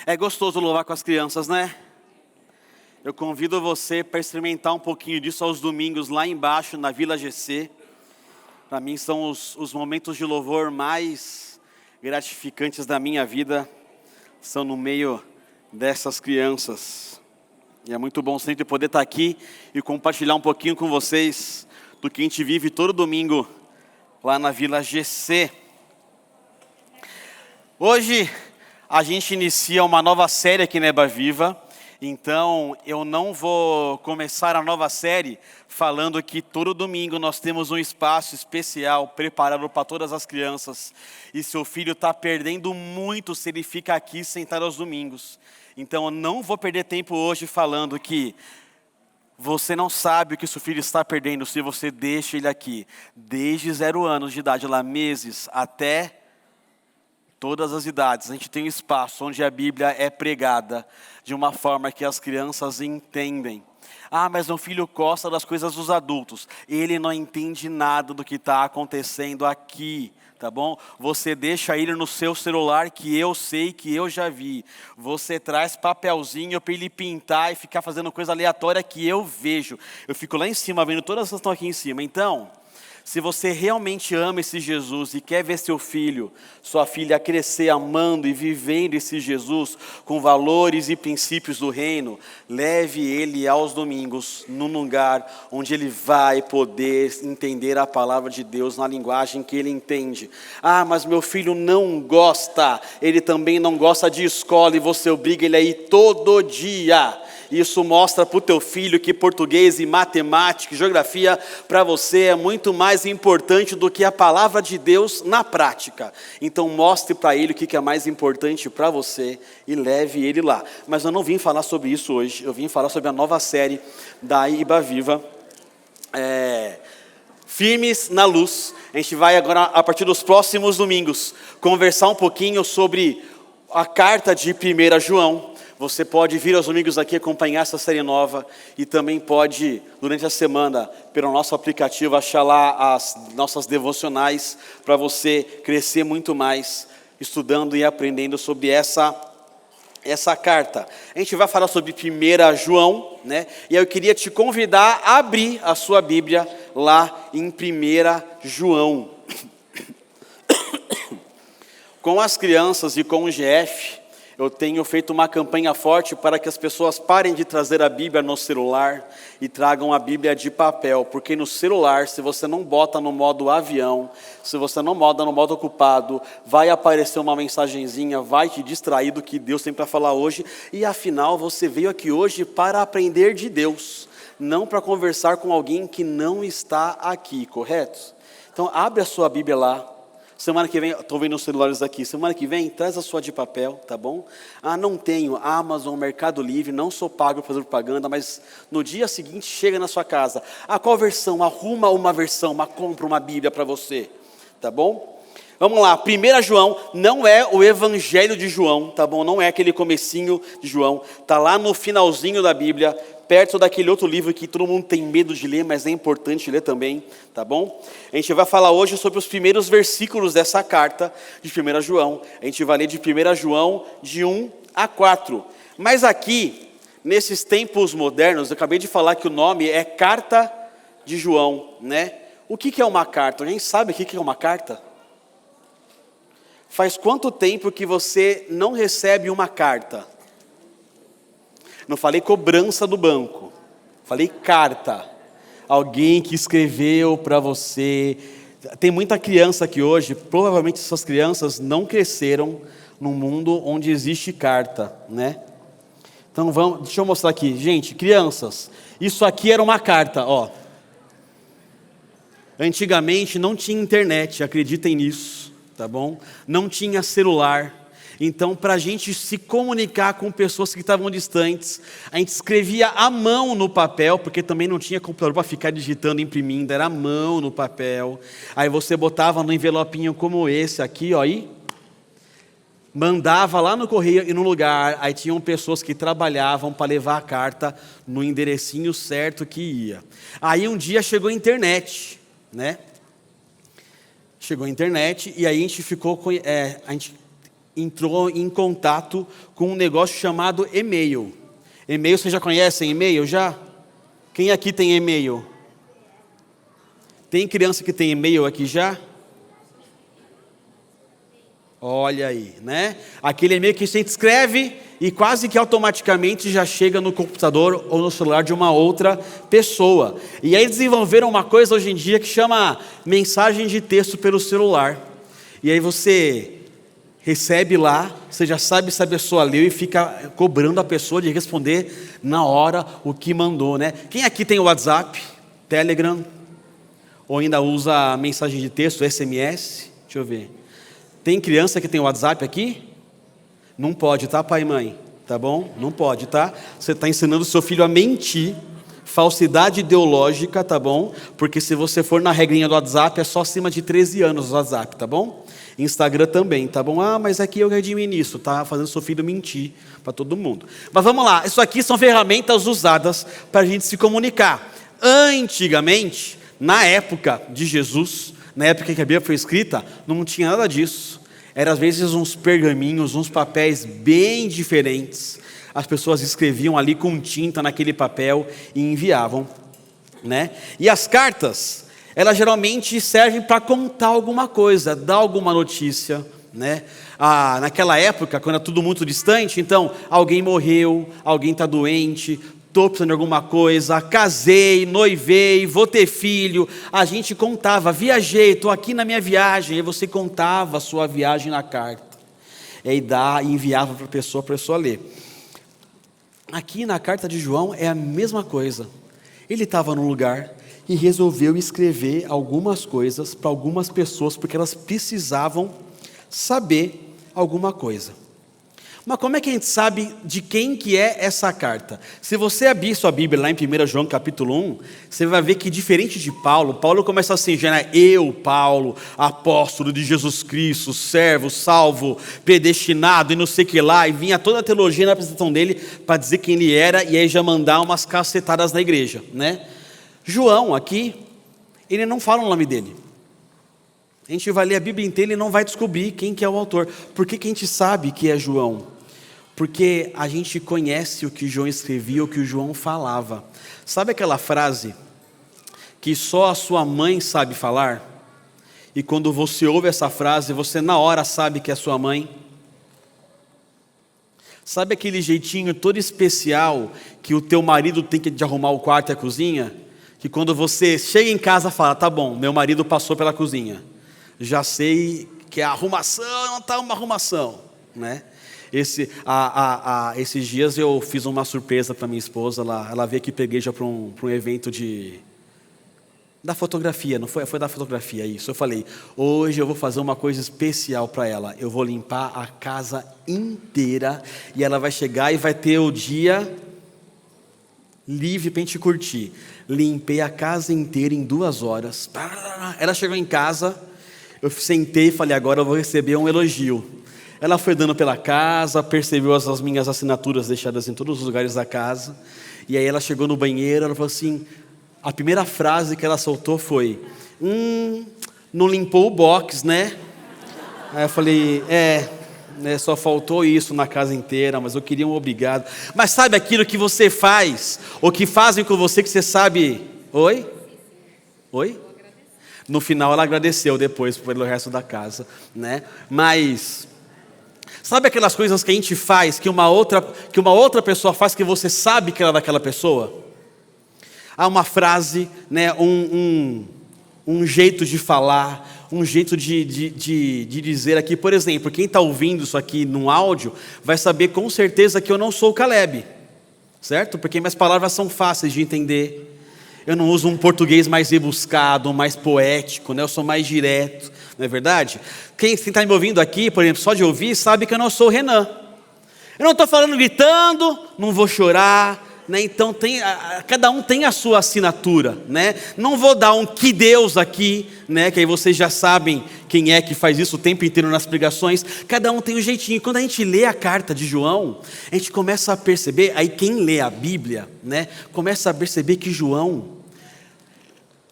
É gostoso louvar com as crianças, né? Eu convido você para experimentar um pouquinho disso aos domingos lá embaixo na Vila GC. Para mim são os momentos de louvor mais gratificantes da minha vida, são no meio dessas crianças. E é muito bom sempre poder estar aqui e compartilhar um pouquinho com vocês do que a gente vive todo domingo lá na Vila GC. Hoje a gente inicia uma nova série aqui na Eba Viva, então eu não vou começar a nova série falando que todo domingo nós temos um espaço especial preparado para todas as crianças e seu filho está perdendo muito se ele fica aqui sentado aos domingos. Então eu não vou perder tempo hoje falando que você não sabe o que seu filho está perdendo se você deixa ele aqui, desde 0 anos de idade, lá meses, até todas as idades. A gente tem um espaço onde a Bíblia é pregada de uma forma que as crianças entendem. Ah, mas meu filho gosta das coisas dos adultos. Ele não entende nada do que está acontecendo aqui, tá bom? Você deixa ele no seu celular que eu sei, que eu já vi. Você traz papelzinho para ele pintar e ficar fazendo coisa aleatória que eu vejo. Eu fico lá em cima vendo todas as que estão aqui em cima. Então, se você realmente ama esse Jesus e quer ver seu filho, sua filha crescer amando e vivendo esse Jesus com valores e princípios do reino, leve ele aos domingos num lugar onde ele vai poder entender a palavra de Deus na linguagem que ele entende. Ah, mas meu filho não gosta, ele também não gosta de escola e você obriga ele a ir todo dia. Isso mostra para o teu filho que português e matemática e geografia para você é muito mais importante do que a palavra de Deus na prática. Então mostre para ele o que é mais importante para você e leve ele lá. Mas eu não vim falar sobre isso hoje, eu vim falar sobre a nova série da Eba Viva, Firmes na Luz. A gente vai agora, a partir dos próximos domingos, conversar um pouquinho sobre a carta de 1 João. Você pode vir aos domingos aqui acompanhar essa série nova e também pode, durante a semana, pelo nosso aplicativo, achar lá as nossas devocionais para você crescer muito mais, estudando e aprendendo sobre essa carta. A gente vai falar sobre 1 João, né? E eu queria te convidar a abrir a sua Bíblia lá em 1 João. Com as crianças e com o GF, eu tenho feito uma campanha forte para que as pessoas parem de trazer a Bíblia no celular e tragam a Bíblia de papel, porque no celular, se você não bota no modo avião, se você não bota no modo ocupado, vai aparecer uma mensagenzinha, vai te distrair do que Deus tem para falar hoje, e afinal você veio aqui hoje para aprender de Deus, não para conversar com alguém que não está aqui, correto? Então abre a sua Bíblia lá. Semana que vem, estou vendo os celulares aqui, semana que vem, traz a sua de papel, tá bom? Ah, não tenho Amazon, Mercado Livre, não sou pago para fazer propaganda, mas no dia seguinte chega na sua casa. Ah, qual versão? Arruma uma versão, compra uma Bíblia para você, tá bom? Vamos lá, 1 João não é o Evangelho de João, tá bom? Não é aquele comecinho de João, tá lá no finalzinho da Bíblia, perto daquele outro livro que todo mundo tem medo de ler, mas é importante ler também, tá bom? A gente vai falar hoje sobre os primeiros versículos dessa carta de 1 João. A gente vai ler de 1 João de 1 a 4. Mas aqui, nesses tempos modernos, eu acabei de falar que o nome é Carta de João, né? O que é uma carta? Alguém sabe o que é uma carta? Faz quanto tempo que você não recebe uma carta? Não falei cobrança do banco, falei carta. Alguém que escreveu para você. Tem muita criança aqui hoje, provavelmente essas crianças não cresceram num mundo onde existe carta, né? Então deixa eu mostrar aqui. Gente, crianças, isso aqui era uma carta, ó. Antigamente não tinha internet, acreditem nisso, tá bom? Não tinha celular. Então, para a gente se comunicar com pessoas que estavam distantes, a gente escrevia à mão no papel, porque também não tinha computador para ficar digitando, imprimindo, era à mão no papel. Aí você botava no envelopinho como esse aqui, ó, e mandava lá no correio e no lugar. Aí tinham pessoas que trabalhavam para levar a carta no enderecinho certo que ia. Aí um dia chegou a internet, né? Chegou a internet e aí a gente ficou... entrou em contato com um negócio chamado e-mail. E-mail, vocês já conhecem e-mail já? Quem aqui tem e-mail? Tem criança que tem e-mail aqui já? Olha aí, né? Aquele e-mail que a gente escreve e quase que automaticamente já chega no computador ou no celular de uma outra pessoa. E aí desenvolveram uma coisa hoje em dia que chama mensagem de texto pelo celular. E aí você recebe lá, você já sabe se a pessoa leu e fica cobrando a pessoa de responder na hora o que mandou, né? Quem aqui tem WhatsApp, Telegram, ou ainda usa mensagem de texto, SMS? Deixa eu ver. Tem criança que tem WhatsApp aqui? Não pode, tá, pai e mãe? Tá bom? Não pode, tá? Você está ensinando seu filho a mentir, falsidade ideológica, tá bom? Porque se você for na regrinha do WhatsApp, é só acima de 13 anos o WhatsApp, tá bom? Instagram também, tá bom? Ah, mas aqui eu administro, tá fazendo seu filho mentir para todo mundo. Mas vamos lá, isso aqui são ferramentas usadas para a gente se comunicar. Antigamente, na época de Jesus, na época que a Bíblia foi escrita, não tinha nada disso. Eram às vezes uns pergaminhos, uns papéis bem diferentes. As pessoas escreviam ali com tinta naquele papel e enviavam, né? E as cartas, elas geralmente servem para contar alguma coisa, dar alguma notícia, né? Naquela época, quando era tudo muito distante, então alguém morreu, alguém está doente, estou precisando de alguma coisa, casei, noivei, vou ter filho. A gente contava, viajei, estou aqui na minha viagem. E você contava a sua viagem na carta. E aí enviava para a pessoa ler. Aqui na carta de João é a mesma coisa. Ele estava num lugar e resolveu escrever algumas coisas para algumas pessoas, porque elas precisavam saber alguma coisa. Mas como é que a gente sabe de quem que é essa carta? Se você abrir sua Bíblia lá em 1 João capítulo 1, você vai ver que diferente de Paulo, Paulo começa assim, já, né? Eu, Paulo, apóstolo de Jesus Cristo, servo, salvo, predestinado e não sei o que lá, e vinha toda a teologia na apresentação dele para dizer quem ele era, e aí já mandar umas cacetadas na igreja, né? João aqui, ele não fala o nome dele. A gente vai ler a Bíblia inteira e não vai descobrir quem que é o autor. Por que que a gente sabe que é João? Porque a gente conhece o que João escrevia, o que o João falava. Sabe aquela frase que só a sua mãe sabe falar? E quando você ouve essa frase, você na hora sabe que é sua mãe? Sabe aquele jeitinho todo especial que o teu marido tem que de arrumar o quarto e a cozinha? Que quando você chega em casa fala, tá bom, meu marido passou pela cozinha. Já sei que a arrumação não está uma arrumação, né? Esses dias eu fiz uma surpresa para minha esposa, ela veio aqui para a igreja para um evento da fotografia, não foi da fotografia isso. Eu falei, hoje eu vou fazer uma coisa especial para ela, eu vou limpar a casa inteira e ela vai chegar e vai ter o dia livre para a gente curtir. Limpei a casa inteira em 2 horas. Ela chegou em casa, eu sentei e falei, agora eu vou receber um elogio. Ela foi dando pela casa, percebeu as minhas assinaturas deixadas em todos os lugares da casa. E aí ela chegou no banheiro, ela falou assim, a primeira frase que ela soltou foi, não limpou o box, né? Aí eu falei, né, só faltou isso na casa inteira, mas eu queria um obrigado. Mas sabe aquilo que você faz, ou que fazem com você que você sabe, oi? No final ela agradeceu depois pelo resto da casa, né? Mas sabe aquelas coisas que a gente faz, que uma outra pessoa faz, que você sabe que ela é daquela pessoa? Há uma frase, né, um jeito de falar, um jeito de dizer aqui. Por exemplo, quem está ouvindo isso aqui no áudio, vai saber com certeza que eu não sou o Caleb, certo? Porque minhas palavras são fáceis de entender. Eu não uso um português mais rebuscado, mais poético, né? Eu sou mais direto, não é verdade? Quem está me ouvindo aqui, por exemplo, só de ouvir, sabe que eu não sou o Renan. Eu não estou falando gritando, não vou chorar, né? Então cada um tem a sua assinatura, né? Não vou dar um que Deus aqui, né? Que aí vocês já sabem quem é que faz isso o tempo inteiro nas pregações. Cada um tem um jeitinho. Quando a gente lê a carta de João, a gente começa a perceber, aí quem lê a Bíblia, né? Começa a perceber que João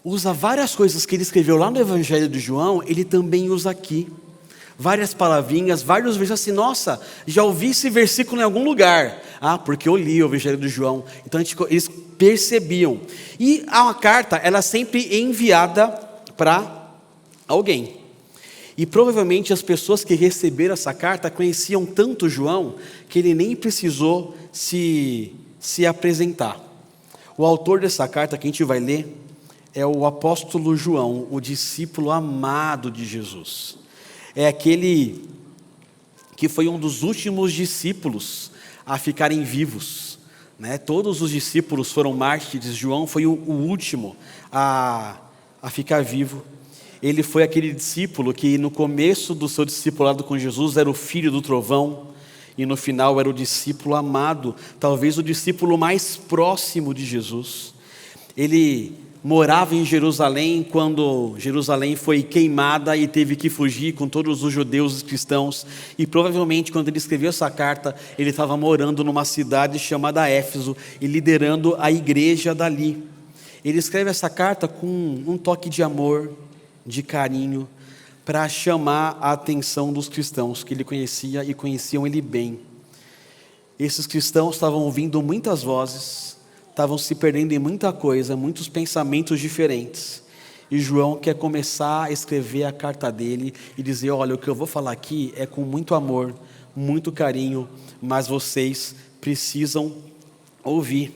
usa várias coisas que ele escreveu lá no Evangelho de João, ele também usa aqui. várias palavrinhas, vários versículos assim, nossa, já ouvi esse versículo em algum lugar. Porque eu li o Evangelho de João. Então eles percebiam. E a carta, ela é sempre enviada para alguém. E provavelmente as pessoas que receberam essa carta conheciam tanto João, que ele nem precisou se apresentar. O autor dessa carta que a gente vai ler é o apóstolo João, o discípulo amado de Jesus. É aquele que foi um dos últimos discípulos a ficarem vivos, né? Todos os discípulos foram mártires, João foi o último a ficar vivo. Ele foi aquele discípulo que no começo do seu discipulado com Jesus era o filho do trovão, e no final era o discípulo amado, talvez o discípulo mais próximo de Jesus. Ele morava em Jerusalém quando Jerusalém foi queimada e teve que fugir com todos os judeus e cristãos. E provavelmente quando ele escreveu essa carta, ele estava morando numa cidade chamada Éfeso e liderando a igreja dali. Ele escreve essa carta com um toque de amor, de carinho, para chamar a atenção dos cristãos que ele conhecia e conheciam ele bem. Esses cristãos estavam ouvindo muitas vozes, estavam se perdendo em muita coisa, muitos pensamentos diferentes. E João quer começar a escrever a carta dele e dizer, olha, o que eu vou falar aqui é com muito amor, muito carinho, mas vocês precisam ouvir.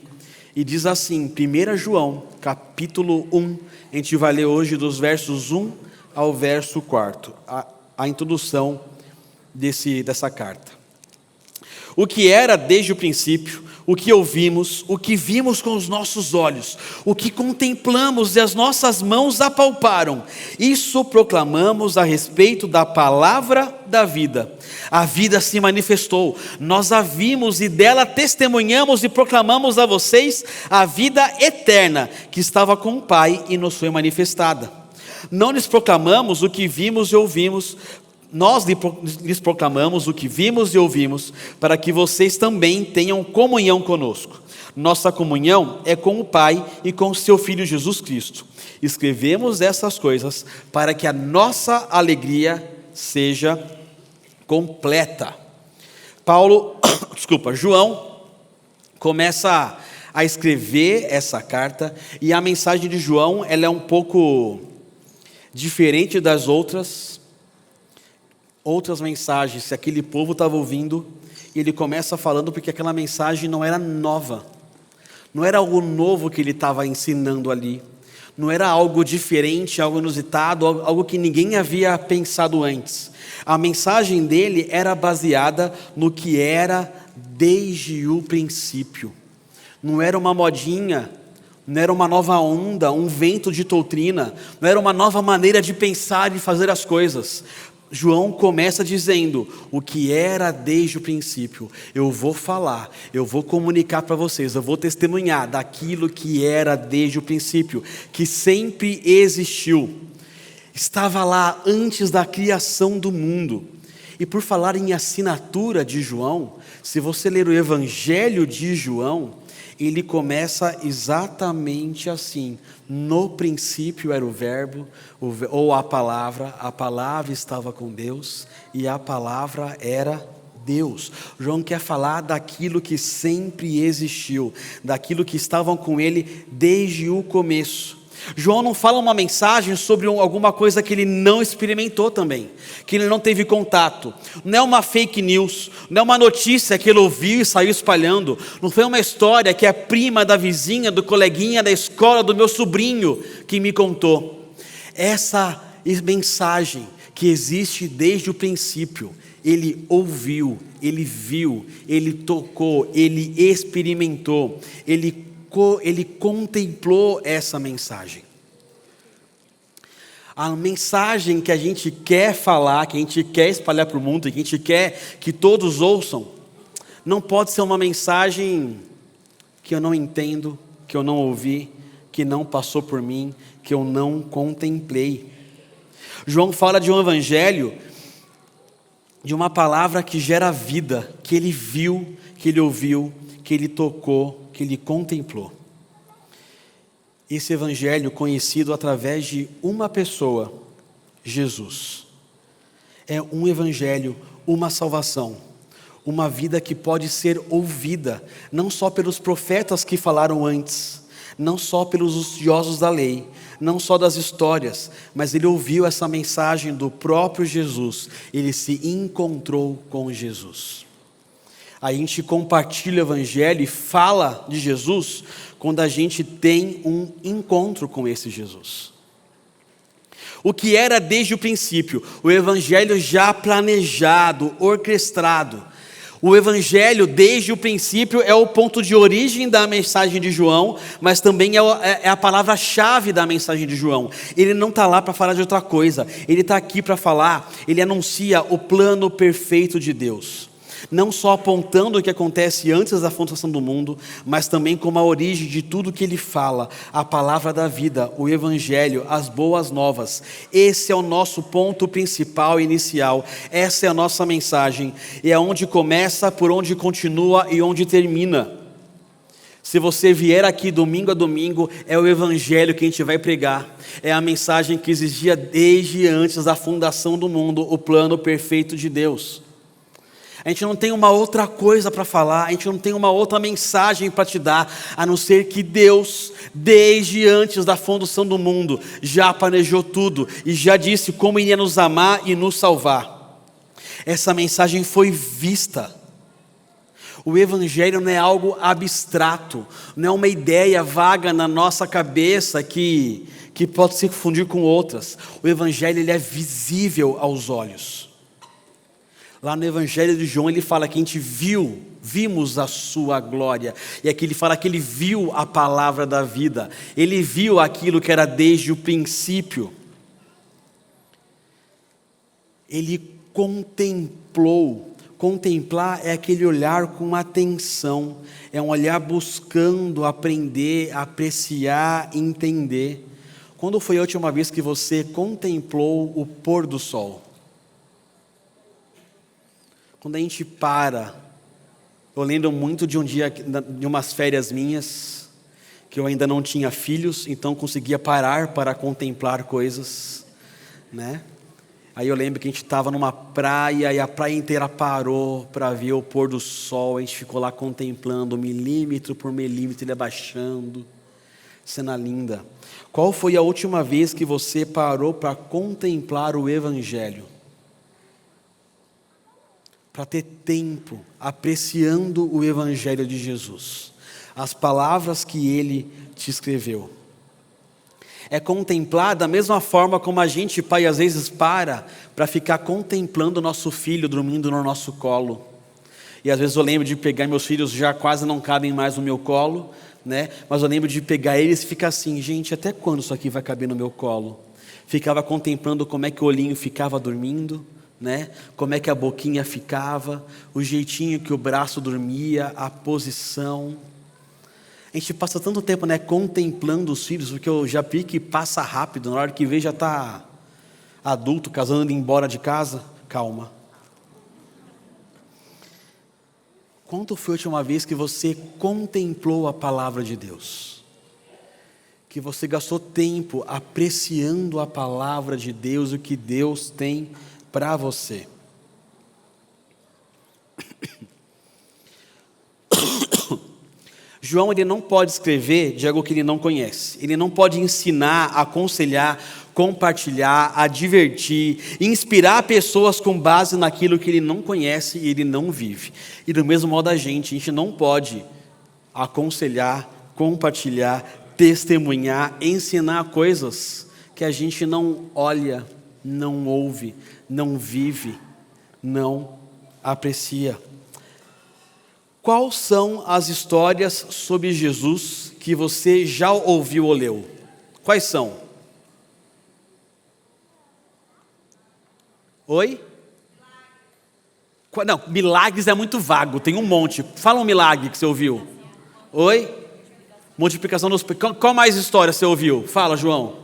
E diz assim, 1 João, capítulo 1, a gente vai ler hoje dos versos 1 ao verso 4, a introdução dessa carta. O que era desde o princípio, o que ouvimos, o que vimos com os nossos olhos, o que contemplamos e as nossas mãos apalparam, isso proclamamos a respeito da palavra da vida. A vida se manifestou, nós a vimos e dela testemunhamos e proclamamos a vocês a vida eterna que estava com o Pai e nos foi manifestada. Não lhes proclamamos o que vimos e ouvimos, nós lhes proclamamos o que vimos e ouvimos, para que vocês também tenham comunhão conosco. Nossa comunhão é com o Pai e com o seu Filho Jesus Cristo. Escrevemos essas coisas para que a nossa alegria seja completa. João começa a escrever essa carta, e a mensagem de João, ela é um pouco diferente das outras mensagens que aquele povo estava ouvindo. E ele começa falando porque aquela mensagem não era nova, não era algo novo que ele estava ensinando ali, não era algo diferente, algo inusitado, algo que ninguém havia pensado antes. A mensagem dele era baseada no que era desde o princípio. Não era uma modinha, não era uma nova onda, um vento de doutrina, não era uma nova maneira de pensar e fazer as coisas. João começa dizendo o que era desde o princípio. Eu vou falar, eu vou comunicar para vocês, eu vou testemunhar daquilo que era desde o princípio, que sempre existiu, estava lá antes da criação do mundo. E por falar em assinatura de João, se você ler o Evangelho de João, ele começa exatamente assim: no princípio era o verbo, ou a palavra estava com Deus, e a palavra era Deus. João quer falar daquilo que sempre existiu, daquilo que estavam com ele desde o começo. João não fala uma mensagem sobre alguma coisa que ele não experimentou também, que ele não teve contato. Não é uma fake news, não é uma notícia que ele ouviu e saiu espalhando. Não foi uma história que a prima da vizinha, do coleguinha da escola, do meu sobrinho que me contou. Essa mensagem que existe desde o princípio, ele ouviu, ele viu, ele tocou, ele experimentou, ele contemplou essa mensagem. A mensagem que a gente quer falar, que a gente quer espalhar para o mundo, que a gente quer que todos ouçam, não pode ser uma mensagem que eu não entendo, que eu não ouvi, que não passou por mim, que eu não contemplei. João fala de um evangelho, de uma palavra que gera vida, que ele viu, que ele ouviu, que ele tocou, que ele contemplou. Esse evangelho conhecido através de uma pessoa, Jesus. é um evangelho, uma salvação, uma vida que pode ser ouvida, não só pelos profetas que falaram antes, não só pelos estudiosos da lei, não só das histórias, mas ele ouviu essa mensagem do próprio Jesus, ele se encontrou com Jesus. A gente compartilha o evangelho e fala de Jesus quando a gente tem um encontro com esse Jesus. O que era desde o princípio, o evangelho já planejado, orquestrado. O evangelho desde o princípio é o ponto de origem da mensagem de João, mas também é a palavra-chave da mensagem de João. Ele não está lá para falar de outra coisa, ele está aqui para falar, ele anuncia o plano perfeito de Deus. Não só apontando o que acontece antes da fundação do mundo, mas também como a origem de tudo que ele fala, a palavra da vida, o evangelho, as boas novas. Esse é o nosso ponto principal e inicial, essa é a nossa mensagem, e é onde começa, por onde continua e onde termina. Se você vier aqui domingo a domingo, é o evangelho que a gente vai pregar, é a mensagem que existia desde antes da fundação do mundo, o plano perfeito de Deus. A gente não tem uma outra coisa para falar, a gente não tem uma outra mensagem para te dar, a não ser que Deus, desde antes da fundação do mundo, já planejou tudo e já disse como iria nos amar e nos salvar. Essa mensagem foi vista. O evangelho não é algo abstrato, não é uma ideia vaga na nossa cabeça que pode se confundir com outras. O evangelho ele é visível aos olhos. Lá no Evangelho de João ele fala que a gente vimos a sua glória. E aqui ele fala que ele viu a palavra da vida. Ele viu aquilo que era desde o princípio. Ele contemplou. Contemplar é aquele olhar com atenção. É um olhar buscando aprender, apreciar, entender. Quando foi a última vez que você contemplou o pôr do sol? Quando a gente para, eu lembro muito de um dia, de umas férias minhas, que eu ainda não tinha filhos, então conseguia parar para contemplar coisas, né? Aí eu lembro que a gente estava numa praia e a praia inteira parou para ver o pôr do sol, a gente ficou lá contemplando milímetro por milímetro, ele abaixando, cena linda. Qual foi a última vez que você parou para contemplar o evangelho? Para ter tempo apreciando o evangelho de Jesus, as palavras que ele te escreveu. É contemplar da mesma forma como a gente, pai, às vezes para ficar contemplando o nosso filho dormindo no nosso colo. E às vezes eu lembro de pegar meus filhos, já quase não cabem mais no meu colo, né? Mas eu lembro de pegar eles e ficar assim, gente, até quando isso aqui vai caber no meu colo? Ficava contemplando como é que o olhinho ficava dormindo, né? Como é que a boquinha ficava, o jeitinho que o braço dormia, a posição. A gente passa tanto tempo, né, contemplando os filhos, porque eu já vi que passa rápido, na hora que vê já está adulto, casando, indo embora de casa. Calma. Quando foi a última vez que você contemplou a palavra de Deus? Que você gastou tempo apreciando a palavra de Deus, o que Deus tem para você. João ele não pode escrever de algo que ele não conhece. Ele não pode ensinar, aconselhar, compartilhar, advertir, inspirar pessoas com base naquilo que ele não conhece e ele não vive. E do mesmo modo a gente não pode aconselhar, compartilhar, testemunhar, ensinar coisas que a gente não olha, não ouve, não vive, não aprecia. Quais são as histórias sobre Jesus que você já ouviu ou leu? Quais são? Oi? Não, milagres é muito vago, tem um monte. Fala um milagre que você ouviu. Oi? Multiplicação dos... Qual mais história você ouviu? Fala, João.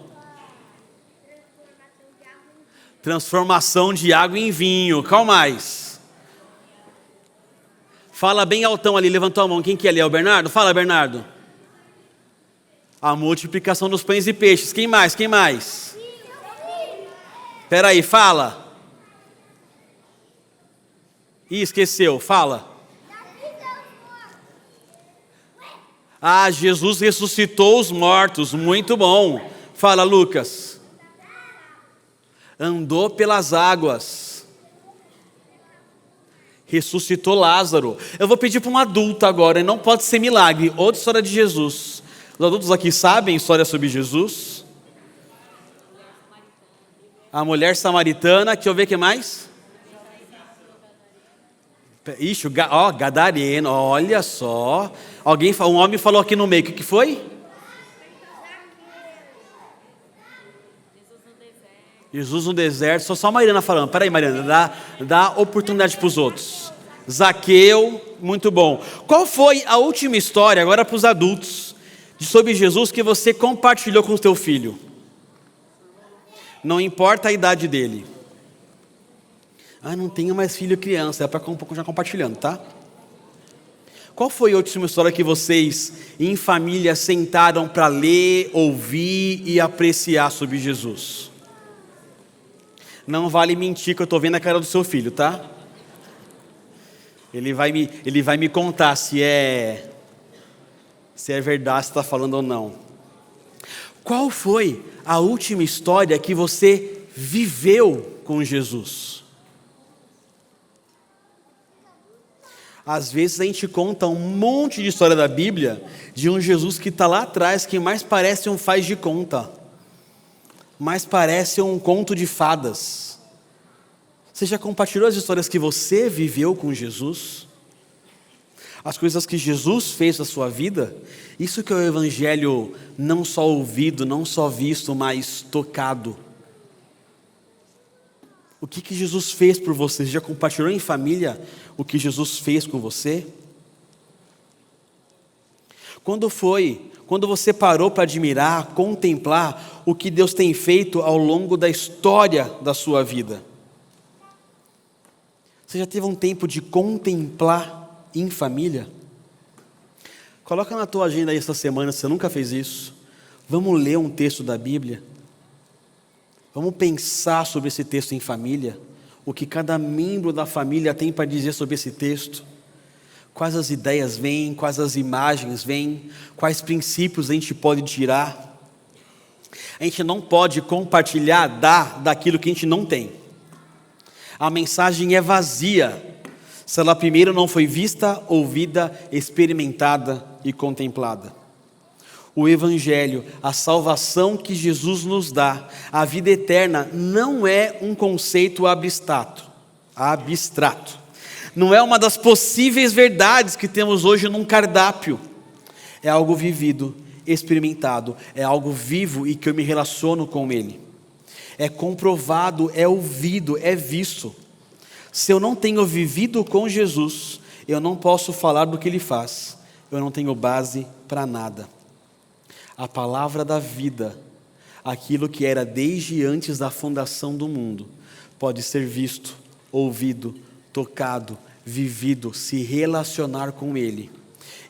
Transformação de água em vinho. Qual mais? Fala bem altão ali, levantou a mão. Quem que é ali? É o Bernardo? Fala, Bernardo. A multiplicação dos pães e peixes. Quem mais? Quem mais? Espera aí, fala. Ih, esqueceu, fala. Ah, Jesus ressuscitou os mortos, muito bom. Fala, Lucas. Andou pelas águas. Ressuscitou Lázaro. Eu vou pedir para um adulto agora, não pode ser milagre. Outra história de Jesus. Os adultos aqui sabem história sobre Jesus? A mulher samaritana, deixa eu ver o que mais? Ixi, gadareno, olha só. Um homem falou aqui no meio, o que foi? Jesus no deserto, só a Mariana falando. Peraí, Mariana, dá oportunidade para os outros. Zaqueu, muito bom. Qual foi a última história, agora para os adultos, sobre Jesus que você compartilhou com o teu filho? Não importa a idade dele. Ah, não tenho mais filho criança, é para continuar compartilhando, tá? Qual foi a última história que vocês, em família, sentaram para ler, ouvir e apreciar sobre Jesus? Não vale mentir que eu estou vendo a cara do seu filho, tá? Ele vai me contar se é verdade, se está falando ou não. Qual foi a última história que você viveu com Jesus? Às vezes a gente conta um monte de história da Bíblia de um Jesus que está lá atrás, que mais parece um faz de conta, mais parece um conto de fadas. Você já compartilhou as histórias que você viveu com Jesus? As coisas que Jesus fez na sua vida? Isso que é o Evangelho não só ouvido, não só visto, mas tocado. O que Jesus fez por você? Você já compartilhou em família o que Jesus fez com você? Quando você parou para admirar, contemplar o que Deus tem feito ao longo da história da sua vida? Você já teve um tempo de contemplar em família? Coloca na tua agenda aí esta semana, se você nunca fez isso. Vamos ler um texto da Bíblia. Vamos pensar sobre esse texto em família. O que cada membro da família tem para dizer sobre esse texto. Quais as ideias vêm, quais as imagens vêm, quais princípios a gente pode tirar. A gente não pode compartilhar, dar daquilo que a gente não tem. A mensagem é vazia se ela primeiro não foi vista, ouvida, experimentada e contemplada. O Evangelho, a salvação que Jesus nos dá, a vida eterna, não é um conceito abstrato. Não é uma das possíveis verdades que temos hoje num cardápio. É algo vivido, experimentado, é algo vivo e que eu me relaciono com Ele. É comprovado, é ouvido, é visto. Se eu não tenho vivido com Jesus, eu não posso falar do que Ele faz. Eu não tenho base para nada. A palavra da vida, aquilo que era desde antes da fundação do mundo, pode ser visto, ouvido, tocado, vivido, se relacionar com Ele.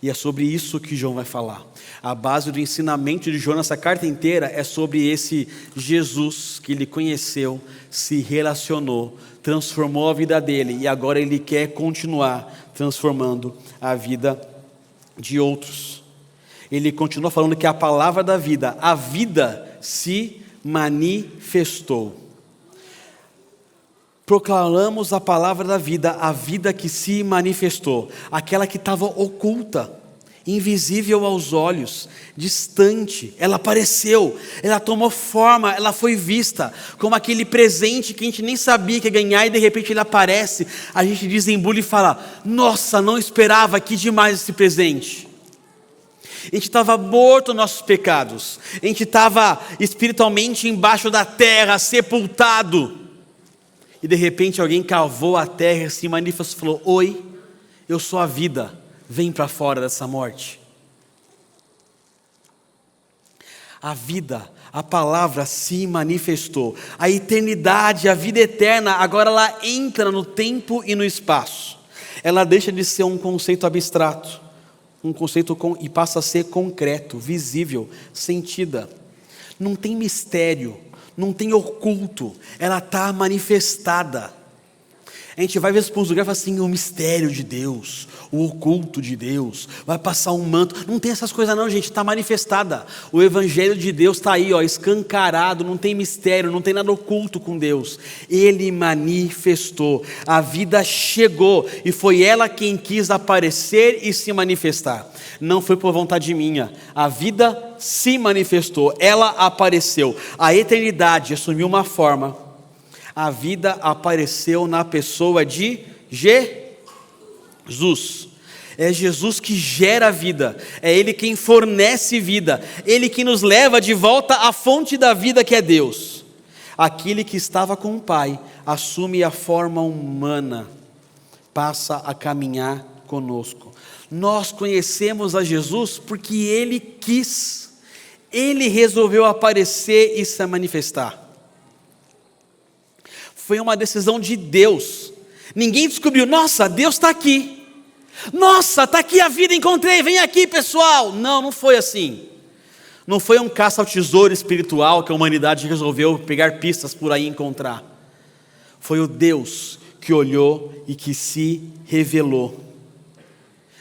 E é sobre isso que João vai falar. A base do ensinamento de João nessa carta inteira é sobre esse Jesus que ele conheceu, se relacionou, transformou a vida dele e agora ele quer continuar transformando a vida de outros. Ele continua falando que a palavra da vida, a vida se manifestou. Proclamamos a palavra da vida, a vida que se manifestou, aquela que estava oculta, invisível aos olhos, distante, ela apareceu, ela tomou forma, ela foi vista, como aquele presente que a gente nem sabia que ia ganhar e de repente ele aparece, a gente desembula e fala, nossa, não esperava, que demais esse presente. A gente estava morto nos nossos pecados, a gente estava espiritualmente embaixo da terra, sepultado, e de repente alguém cavou a terra, se manifestou e falou, oi, eu sou a vida, vem para fora dessa morte. A vida, a palavra se manifestou, a eternidade, a vida eterna, agora ela entra no tempo e no espaço, ela deixa de ser um conceito abstrato, um conceito e passa a ser concreto, visível, sentida, não tem mistério, não tem oculto, ela está manifestada. A gente vai ver para uns lugares e fala assim, o mistério de Deus, o oculto de Deus, vai passar um manto. Não tem essas coisas não, gente, está manifestada. O Evangelho de Deus está aí, ó, escancarado, não tem mistério, não tem nada oculto com Deus. Ele manifestou, a vida chegou e foi ela quem quis aparecer e se manifestar. Não foi por vontade minha, a vida se manifestou, ela apareceu. A eternidade assumiu uma forma. A vida apareceu na pessoa de Jesus. É Jesus que gera a vida, é Ele quem fornece vida, Ele que nos leva de volta à fonte da vida que é Deus. Aquele que estava com o Pai assume a forma humana, passa a caminhar conosco. Nós conhecemos a Jesus porque Ele quis, Ele resolveu aparecer e se manifestar. Foi uma decisão de Deus. Ninguém descobriu, nossa, Deus está aqui. Nossa, está aqui a vida, encontrei, vem aqui pessoal. Não foi assim. Não foi um caça ao tesouro espiritual que a humanidade resolveu pegar pistas por aí e encontrar. Foi o Deus que olhou e que se revelou.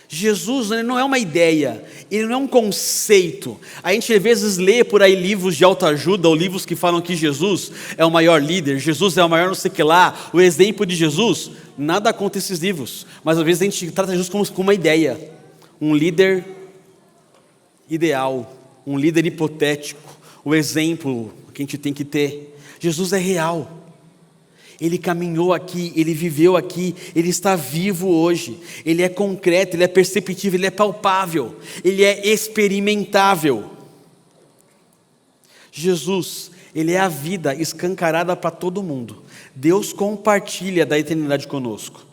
Jesus, ele não é uma ideia, ele não é um conceito. A gente às vezes lê por aí livros de autoajuda ou livros que falam que Jesus é o maior líder, Jesus é o maior não sei o que lá, o exemplo de Jesus. Nada contra esses livros, mas às vezes a gente trata Jesus como uma ideia, um líder ideal, um líder hipotético, o exemplo que a gente tem que ter. Jesus é real. Ele caminhou aqui, Ele viveu aqui, Ele está vivo hoje, Ele é concreto, Ele é perceptível, Ele é palpável, Ele é experimentável. Jesus, Ele é a vida escancarada para todo mundo. Deus compartilha da eternidade conosco.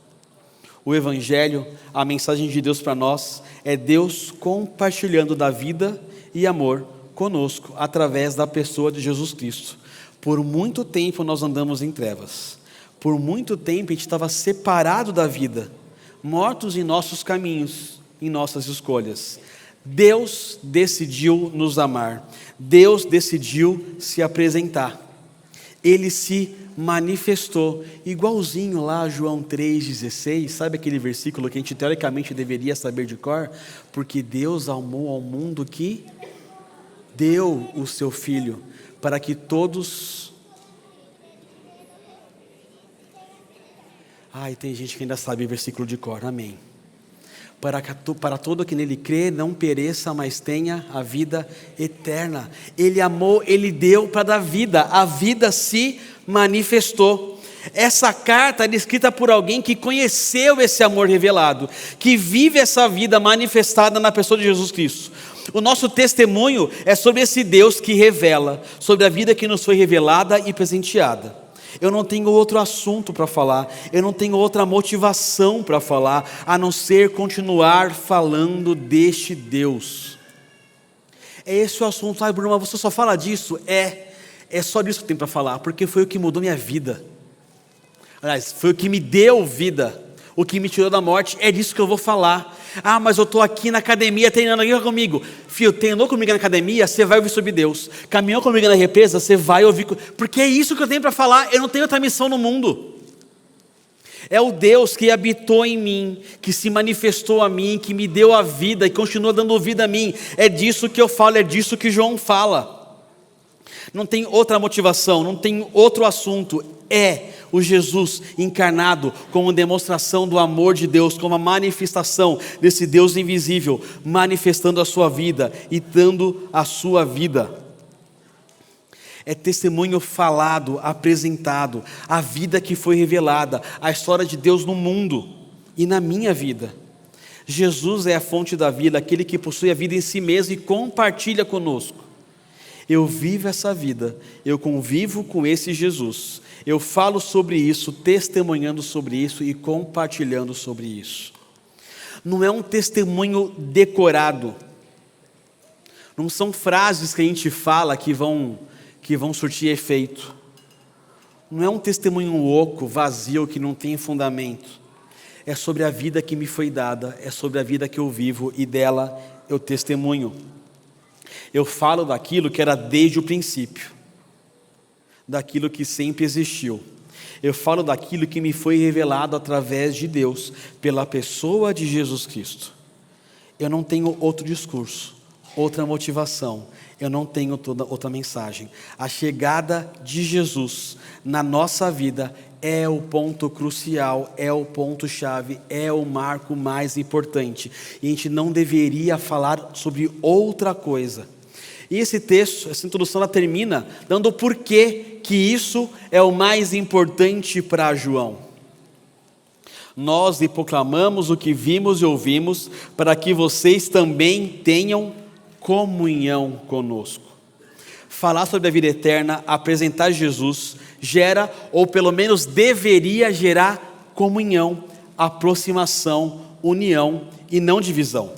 O Evangelho, a mensagem de Deus para nós, é Deus compartilhando da vida e amor conosco, através da pessoa de Jesus Cristo. Por muito tempo nós andamos em trevas. Por muito tempo a gente estava separado da vida, mortos em nossos caminhos, em nossas escolhas. Deus decidiu nos amar. Deus decidiu se apresentar. Ele se manifestou, igualzinho lá João 3,16, sabe aquele versículo que a gente teoricamente deveria saber de cor? Porque Deus amou ao mundo que deu o seu Filho, para que todos... Ai, tem gente que ainda sabe o versículo de cor, amém. Para todo que nele crê, não pereça, mas tenha a vida eterna. Ele amou, Ele deu para dar vida, a vida se manifestou. Essa carta é escrita por alguém que conheceu esse amor revelado, que vive essa vida manifestada na pessoa de Jesus Cristo. O nosso testemunho é sobre esse Deus que revela, sobre a vida que nos foi revelada e presenteada. Eu não tenho outro assunto para falar, eu não tenho outra motivação para falar, a não ser continuar falando deste Deus. É esse o assunto. Ai, Bruno, mas você só fala disso? É só disso que eu tenho para falar, porque foi o que mudou minha vida. Aliás, foi o que me deu vida, o que me tirou da morte, é disso que eu vou falar. Ah, mas eu estou aqui na academia treinando aqui comigo. Filho, treinou comigo na academia, você vai ouvir sobre Deus. Caminhou comigo na represa, você vai ouvir. Porque é isso que eu tenho para falar, eu não tenho outra missão no mundo. É o Deus que habitou em mim, que se manifestou a mim, que me deu a vida e continua dando vida a mim. É disso que eu falo, é disso que João fala. Não tem outra motivação, não tem outro assunto. É o Jesus encarnado como demonstração do amor de Deus, como a manifestação desse Deus invisível, manifestando a sua vida e dando a sua vida. É testemunho falado, apresentado, a vida que foi revelada, a história de Deus no mundo e na minha vida. Jesus é a fonte da vida, aquele que possui a vida em si mesmo e compartilha conosco. Eu vivo essa vida, eu convivo com esse Jesus, eu falo sobre isso, testemunhando sobre isso e compartilhando sobre isso. Não é um testemunho decorado, não são frases que a gente fala que vão surtir efeito, não é um testemunho oco, vazio, que não tem fundamento, é sobre a vida que me foi dada, é sobre a vida que eu vivo e dela eu testemunho. Eu falo daquilo que era desde o princípio, daquilo que sempre existiu. Eu falo daquilo que me foi revelado através de Deus, pela pessoa de Jesus Cristo. Eu não tenho outro discurso, outra motivação. Eu não tenho toda outra mensagem. A chegada de Jesus na nossa vida é o ponto crucial, é o ponto-chave, é o marco mais importante. E a gente não deveria falar sobre outra coisa. E esse texto, essa introdução, ela termina dando o porquê que isso é o mais importante para João. Nós lhe proclamamos o que vimos e ouvimos, para que vocês também tenham comunhão conosco. Falar sobre a vida eterna, apresentar Jesus, gera, ou pelo menos deveria gerar, comunhão, aproximação, união e não divisão.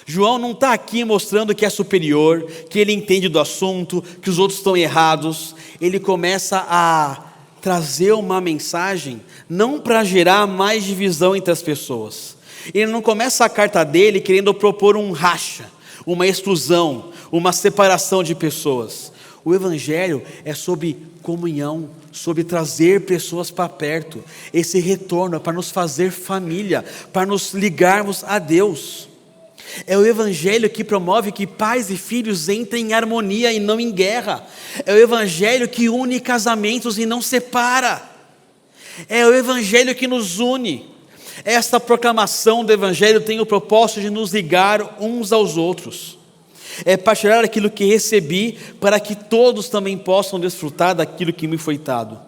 João não está aqui mostrando que é superior, que ele entende do assunto, que os outros estão errados. Ele começa a trazer uma mensagem, não para gerar mais divisão entre as pessoas. Ele não começa a carta dele querendo propor um racha, uma exclusão, uma separação de pessoas. O Evangelho é sobre comunhão, sobre trazer pessoas para perto. Esse retorno é para nos fazer família, para nos ligarmos a Deus. É o Evangelho que promove que pais e filhos entrem em harmonia e não em guerra. É o Evangelho que une casamentos e não separa. É o Evangelho que nos une. Esta proclamação do Evangelho tem o propósito de nos ligar uns aos outros. É partilhar aquilo que recebi, para que todos também possam desfrutar daquilo que me foi dado.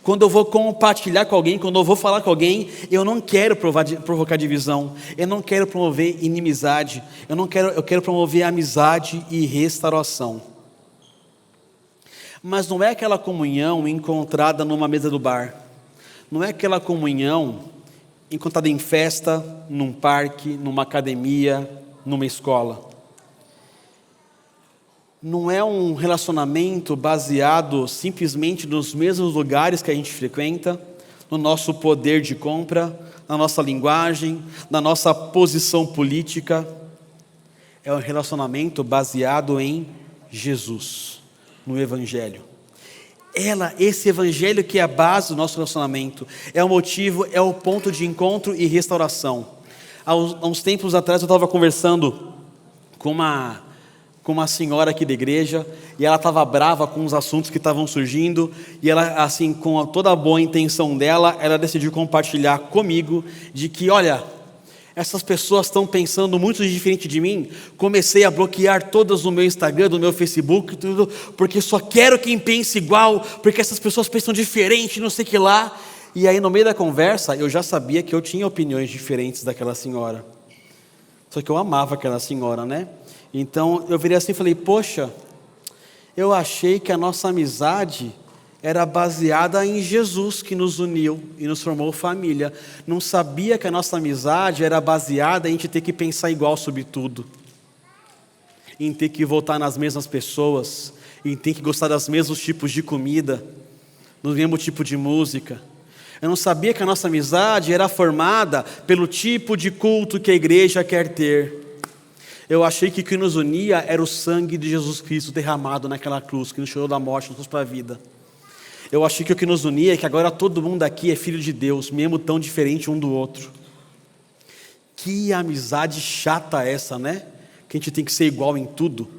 Quando eu vou compartilhar com alguém, quando eu vou falar com alguém, eu não quero provocar divisão, eu não quero promover inimizade, eu quero promover amizade e restauração. Mas não é aquela comunhão encontrada numa mesa do bar, não é aquela comunhão encontrada em festa, num parque, numa academia, numa escola. Não é um relacionamento baseado simplesmente nos mesmos lugares que a gente frequenta, no nosso poder de compra, na nossa linguagem, na nossa posição política. É um relacionamento baseado em Jesus, no Evangelho. Esse Evangelho que é a base do nosso relacionamento, é o motivo, é o ponto de encontro e restauração. Há uns tempos atrás eu estava conversando com uma senhora aqui da igreja, e ela estava brava com os assuntos que estavam surgindo, e ela, assim, com toda a boa intenção dela, ela decidiu compartilhar comigo, de que, olha, essas pessoas estão pensando muito diferente de mim. Comecei a bloquear todas no meu Instagram, no meu Facebook, tudo, porque só quero quem pense igual, porque essas pessoas pensam diferente, não sei o que lá. E aí no meio da conversa, eu já sabia que eu tinha opiniões diferentes daquela senhora. Só que eu amava aquela senhora, né? Então eu virei assim e falei, poxa, eu achei que a nossa amizade era baseada em Jesus, que nos uniu e nos formou família. Não sabia que a nossa amizade era baseada em a gente ter que pensar igual sobre tudo, em ter que votar nas mesmas pessoas, em ter que gostar dos mesmos tipos de comida, do mesmo tipo de música. Eu não sabia que a nossa amizade era formada pelo tipo de culto que a igreja quer ter. Eu achei que o que nos unia era o sangue de Jesus Cristo derramado naquela cruz, que nos tirou da morte e nos trouxe para a vida. Eu achei que o que nos unia é que agora todo mundo aqui é filho de Deus, mesmo tão diferente um do outro. Que amizade chata essa, né? Que a gente tem que ser igual em tudo.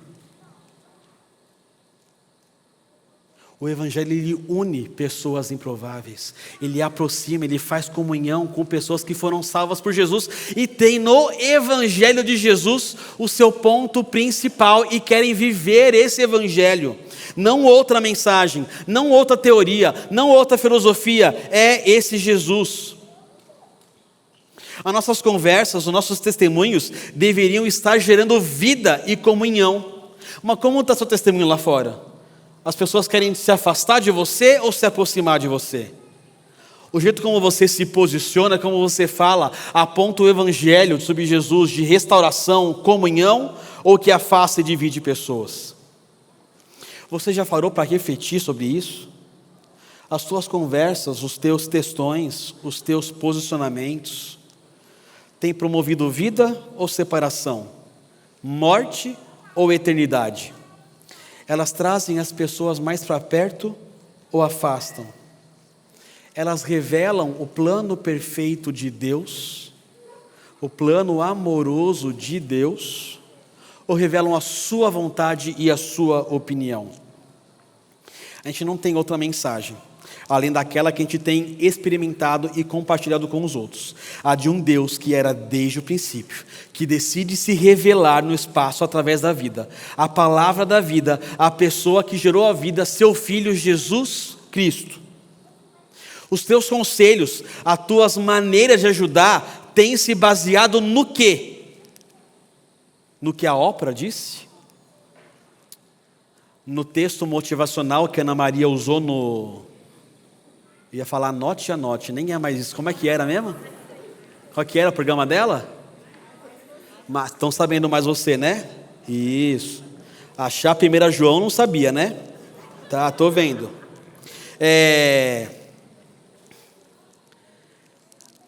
O Evangelho, ele une pessoas improváveis, ele aproxima, ele faz comunhão com pessoas que foram salvas por Jesus, e tem no Evangelho de Jesus o seu ponto principal, e querem viver esse Evangelho. Não outra mensagem, não outra teoria, não outra filosofia, é esse Jesus. As nossas conversas, os nossos testemunhos deveriam estar gerando vida e comunhão. Mas como está seu testemunho lá fora? As pessoas querem se afastar de você ou se aproximar de você? O jeito como você se posiciona, como você fala, aponta o Evangelho sobre Jesus de restauração, comunhão, ou que afasta e divide pessoas? Você já parou para refletir sobre isso? As tuas conversas, os teus textões, os teus posicionamentos, têm promovido vida ou separação? Morte ou eternidade? Elas trazem as pessoas mais para perto ou afastam? elas revelam o plano perfeito de Deus, o plano amoroso de Deus, ou revelam a sua vontade e a sua opinião? A gente não tem outra mensagem, além daquela que a gente tem experimentado e compartilhado com os outros. A de um Deus que era desde o princípio, que decide se revelar no espaço através da vida. A palavra da vida, a pessoa que gerou a vida, seu Filho Jesus Cristo. Os teus conselhos, as tuas maneiras de ajudar, têm se baseado no quê? No que a Oprah disse? No texto motivacional que a Ana Maria usou ia falar anote, nem é mais isso. Como é que era mesmo? Qual que era o programa dela? Mas estão sabendo mais você, né? Isso. Achar 1 João não sabia, né? Tá, tô vendo.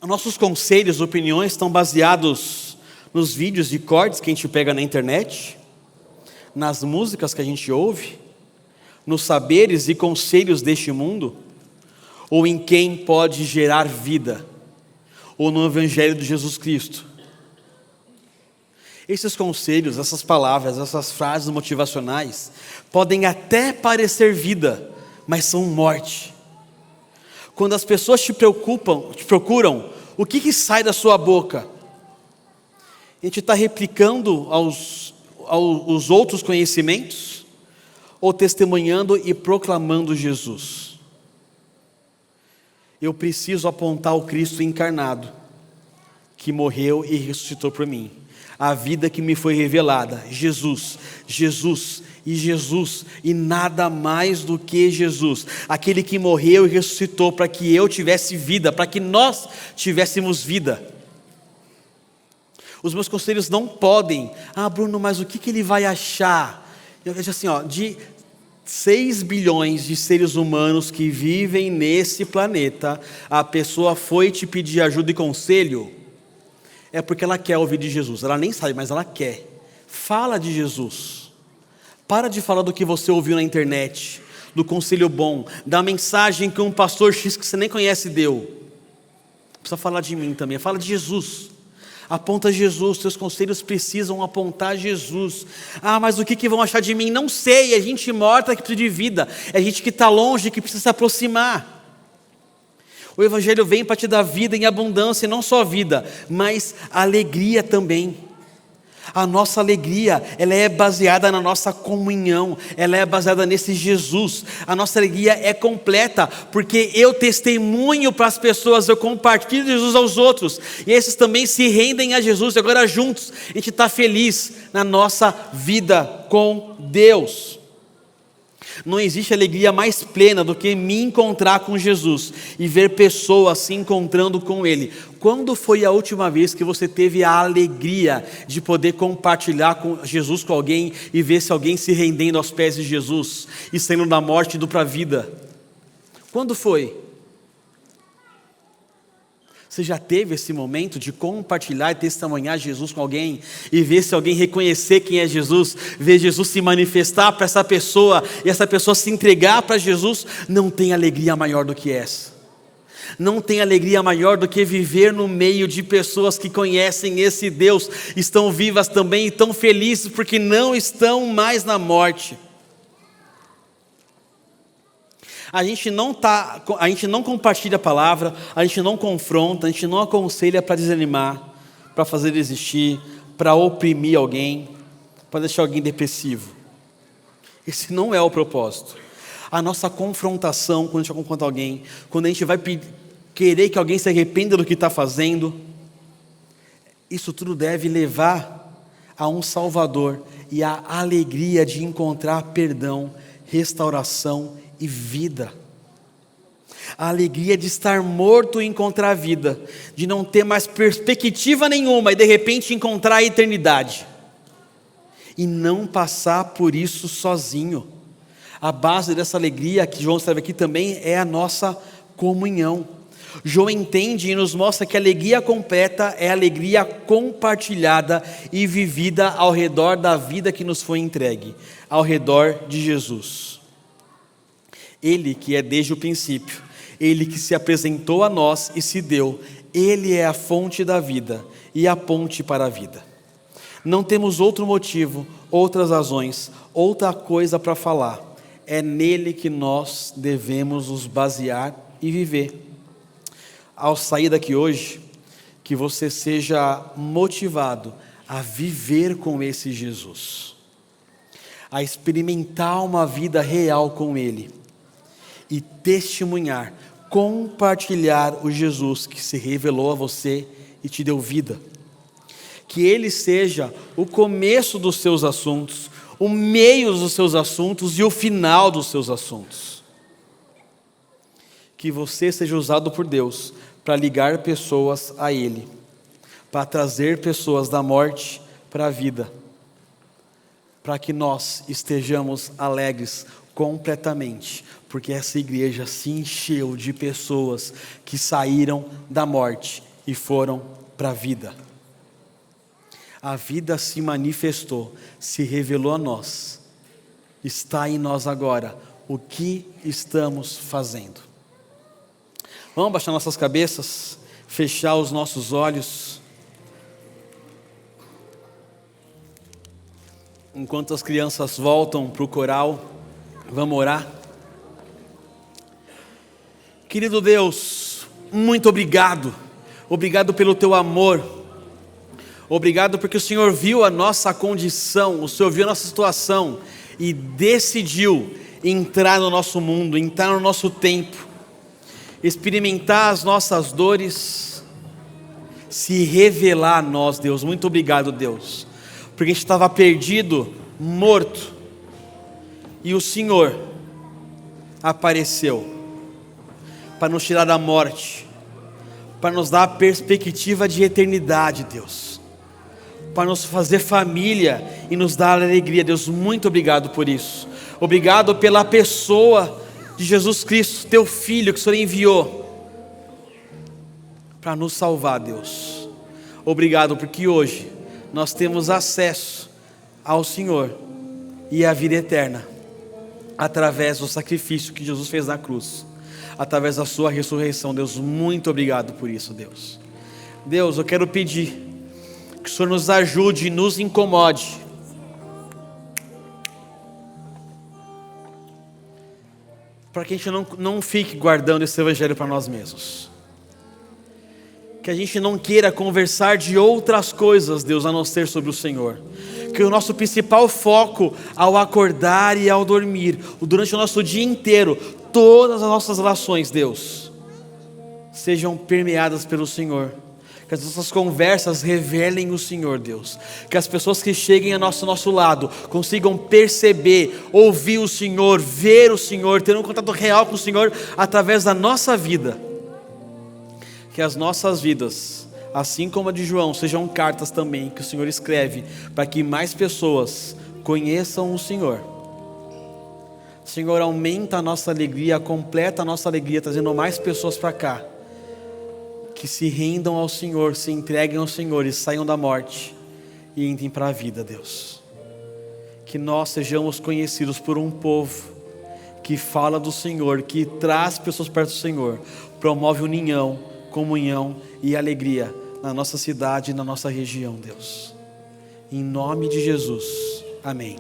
Nossos conselhos, opiniões estão baseados nos vídeos de cortes que a gente pega na internet, nas músicas que a gente ouve, nos saberes e conselhos deste mundo, ou em quem pode gerar vida, ou no Evangelho de Jesus Cristo. Esses conselhos, essas palavras, essas frases motivacionais, podem até parecer vida, mas são morte. Quando as pessoas te procuram, o que sai da sua boca? A gente está replicando aos outros conhecimentos, ou testemunhando e proclamando Jesus? Eu preciso apontar o Cristo encarnado, que morreu e ressuscitou por mim. A vida que me foi revelada, Jesus, Jesus e Jesus, e nada mais do que Jesus, aquele que morreu e ressuscitou para que eu tivesse vida, para que nós tivéssemos vida. Os meus conselhos não podem, Bruno, mas o que ele vai achar? Eu vejo assim, de 6 bilhões de seres humanos que vivem nesse planeta, a pessoa foi te pedir ajuda e conselho, é porque ela quer ouvir de Jesus. Ela nem sabe, mas ela quer. Fala de Jesus. Para de falar do que você ouviu na internet, do conselho bom, da mensagem que um pastor X que você nem conhece deu. Precisa falar de mim também. Fala de Jesus. Aponta Jesus. Seus conselhos precisam apontar Jesus. Mas o que vão achar de mim? Não sei. É gente morta que precisa de vida. É gente que está longe, que precisa se aproximar. O Evangelho vem para te dar vida em abundância, e não só vida, mas alegria também. A nossa alegria, ela é baseada na nossa comunhão, ela é baseada nesse Jesus. A nossa alegria é completa, porque eu testemunho para as pessoas, eu compartilho Jesus aos outros, e esses também se rendem a Jesus, e agora juntos a gente está feliz na nossa vida com Deus. Não existe alegria mais plena do que me encontrar com Jesus e ver pessoas se encontrando com Ele. Quando foi a última vez que você teve a alegria de poder compartilhar com Jesus com alguém e ver se alguém se rendendo aos pés de Jesus e saindo da morte e indo para a vida? Quando foi? Você já teve esse momento de compartilhar e testemunhar Jesus com alguém e ver se alguém reconhecer quem é Jesus, ver Jesus se manifestar para essa pessoa e essa pessoa se entregar para Jesus? Não tem alegria maior do que essa. Não tem alegria maior do que viver no meio de pessoas que conhecem esse Deus, estão vivas também e estão felizes porque não estão mais na morte. A gente não compartilha a palavra, a gente não confronta, a gente não aconselha para desanimar, para fazer desistir, para oprimir alguém, para deixar alguém depressivo. Esse não é o propósito. A nossa confrontação, quando a gente confronta alguém, quando a gente vai querer que alguém se arrependa do que está fazendo, isso tudo deve levar a um Salvador e a alegria de encontrar perdão, restauração e vida. A alegria de estar morto e encontrar vida, de não ter mais perspectiva nenhuma e de repente encontrar a eternidade e não passar por isso sozinho. A base dessa alegria que João escreve aqui também é a nossa comunhão. João entende e nos mostra que a alegria completa é a alegria compartilhada e vivida ao redor da vida que nos foi entregue, ao redor de Jesus. Ele que é desde o princípio, Ele que se apresentou a nós e se deu, Ele é a fonte da vida e a ponte para a vida. Não temos outro motivo, outras razões, outra coisa para falar. É nele que nós devemos nos basear e viver. Ao sair daqui hoje, que você seja motivado a viver com esse Jesus, a experimentar uma vida real com Ele e testemunhar, compartilhar o Jesus que se revelou a você e te deu vida. Que Ele seja o começo dos seus assuntos, o meio dos seus assuntos e o final dos seus assuntos. Que você seja usado por Deus para ligar pessoas a Ele, para trazer pessoas da morte para a vida, para que nós estejamos alegres completamente, porque essa igreja se encheu de pessoas que saíram da morte e foram para a vida. A vida se manifestou, se revelou a nós, está em nós agora. O que estamos fazendo? Vamos baixar nossas cabeças, fechar os nossos olhos. Enquanto as crianças voltam para o coral, vamos orar. Querido Deus, muito obrigado. Obrigado pelo teu amor. Obrigado porque o Senhor viu a nossa condição, o Senhor viu a nossa situação e decidiu entrar no nosso mundo, entrar no nosso tempo, experimentar as nossas dores, se revelar a nós, Deus. Muito obrigado, Deus, porque a gente estava perdido, morto, e o Senhor apareceu para nos tirar da morte, para nos dar a perspectiva de eternidade, Deus, para nos fazer família e nos dar alegria, Deus. Muito obrigado por isso. Obrigado pela pessoa de Jesus Cristo, teu Filho, que o Senhor enviou para nos salvar, Deus. Obrigado porque hoje nós temos acesso ao Senhor e à vida eterna, através do sacrifício que Jesus fez na cruz, através da sua ressurreição, Deus. Muito obrigado por isso, Deus. Deus, eu quero pedir que o Senhor nos ajude e nos incomode para que a gente não fique guardando esse evangelho para nós mesmos, que a gente não queira conversar de outras coisas, Deus, a não ser sobre o Senhor, que o nosso principal foco ao acordar e ao dormir, durante o nosso dia inteiro, todas as nossas relações, Deus, sejam permeadas pelo Senhor. Que as nossas conversas revelem o Senhor, Deus. Que as pessoas que cheguem ao nosso lado consigam perceber, ouvir o Senhor, ver o Senhor, ter um contato real com o Senhor através da nossa vida. Que as nossas vidas, assim como a de João, sejam cartas também que o Senhor escreve para que mais pessoas conheçam o Senhor. Senhor, aumenta a nossa alegria, completa a nossa alegria, trazendo mais pessoas para cá, que se rendam ao Senhor, se entreguem ao Senhor e saiam da morte e entrem para a vida, Deus. Que nós sejamos conhecidos por um povo que fala do Senhor, que traz pessoas perto do Senhor, promove união, comunhão e alegria na nossa cidade e na nossa região, Deus. Em nome de Jesus, amém.